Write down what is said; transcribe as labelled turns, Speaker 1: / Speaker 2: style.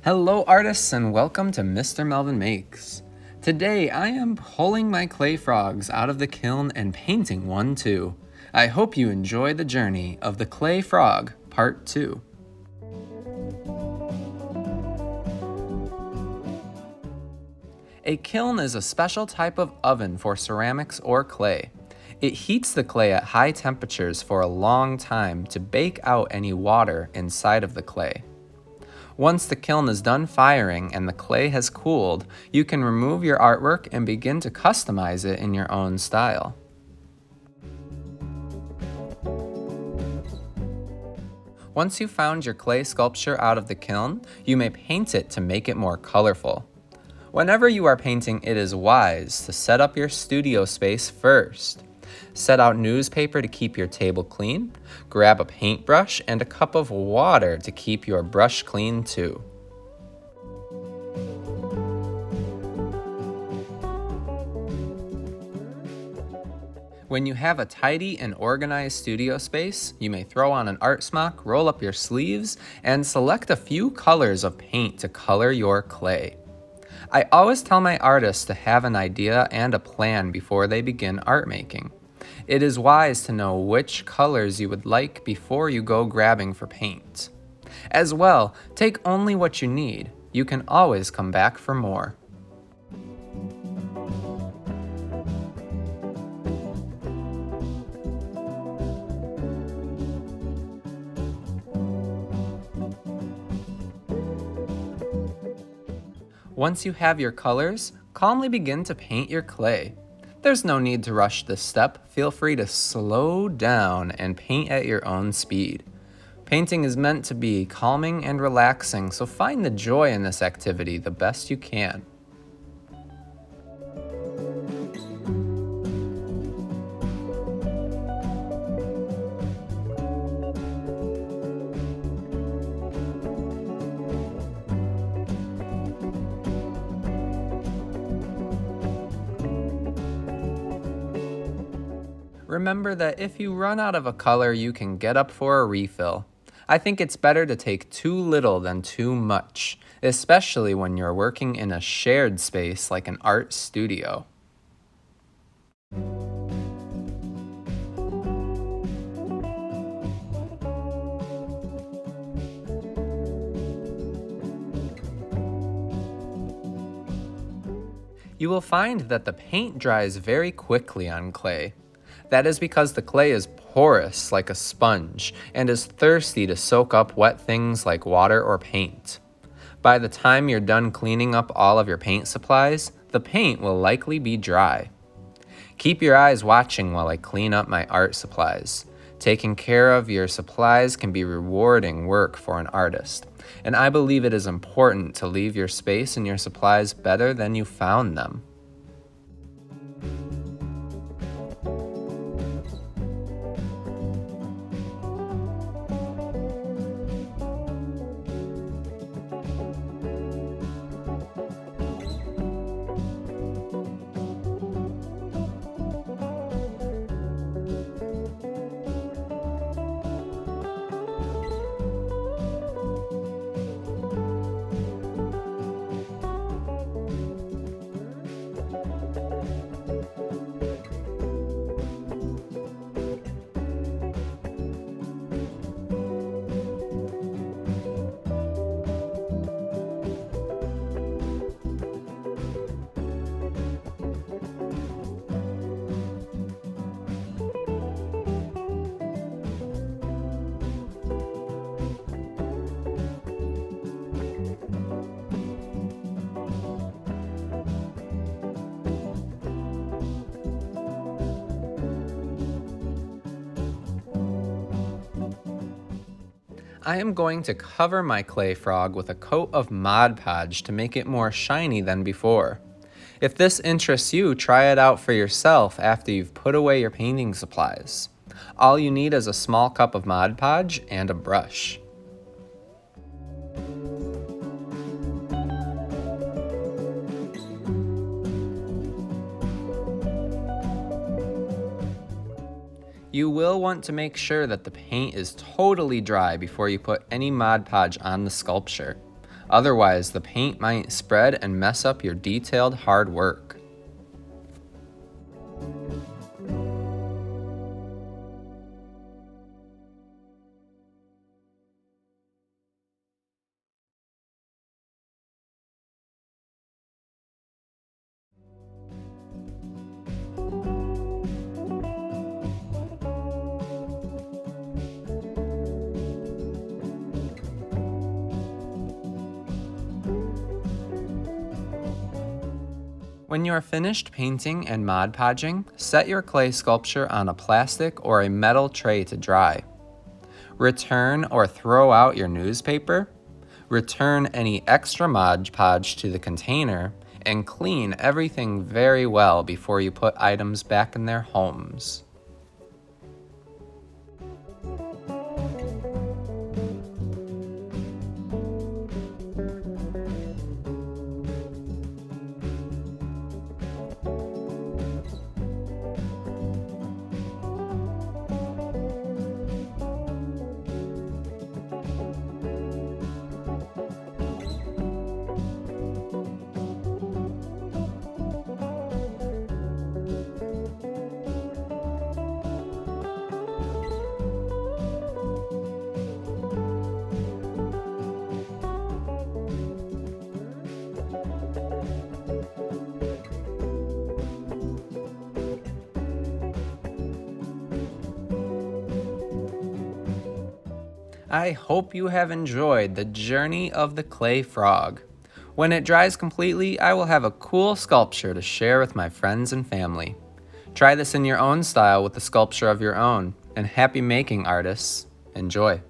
Speaker 1: Hello artists and welcome to Mr. Melvin Makes. Today I am pulling my clay frogs out of the kiln and painting one too. I hope you enjoy the journey of the clay frog part 2. A kiln is a special type of oven for ceramics or clay. It heats the clay at high temperatures for a long time to bake out any water inside of the clay. Once the kiln is done firing and the clay has cooled, you can remove your artwork and begin to customize it in your own style. Once you've found your clay sculpture out of the kiln, you may paint it to make it more colorful. Whenever you are painting, it is wise to set up your studio space first. Set out newspaper to keep your table clean, grab a paintbrush and a cup of water to keep your brush clean too. When you have a tidy and organized studio space, you may throw on an art smock, roll up your sleeves, and select a few colors of paint to color your clay. I always tell my artists to have an idea and a plan before they begin art making. It is wise to know which colors you would like before you go grabbing for paint. As well, take only what you need. You can always come back for more. Once you have your colors, calmly begin to paint your clay. There's no need to rush this step. Feel free to slow down and paint at your own speed. Painting is meant to be calming and relaxing, so find the joy in this activity the best you can. Remember that if you run out of a color, you can get up for a refill. I think it's better to take too little than too much, especially when you're working in a shared space like an art studio. You will find that the paint dries very quickly on clay. That is because the clay is porous like a sponge and is thirsty to soak up wet things like water or paint. By the time you're done cleaning up all of your paint supplies, the paint will likely be dry. Keep your eyes watching while I clean up my art supplies. Taking care of your supplies can be rewarding work for an artist, and I believe it is important to leave your space and your supplies better than you found them. I am going to cover my clay frog with a coat of Mod-Podge to make it more shiny than before. If this interests you, try it out for yourself after you've put away your painting supplies. All you need is a small cup of Mod-Podge and a brush. You will want to make sure that the paint is totally dry before you put any Mod-Podge on the sculpture. Otherwise, the paint might spread and mess up your detailed hard work. When you are finished painting and Mod Podging, set your clay sculpture on a plastic or a metal tray to dry. Return or throw out your newspaper. Return any extra Mod Podge to the container, and clean everything very well before you put items back in their homes. I hope you have enjoyed the journey of the clay frog. When it dries completely, I will have a cool sculpture to share with my friends and family. Try this in your own style with a sculpture of your own, and happy making, artists. Enjoy.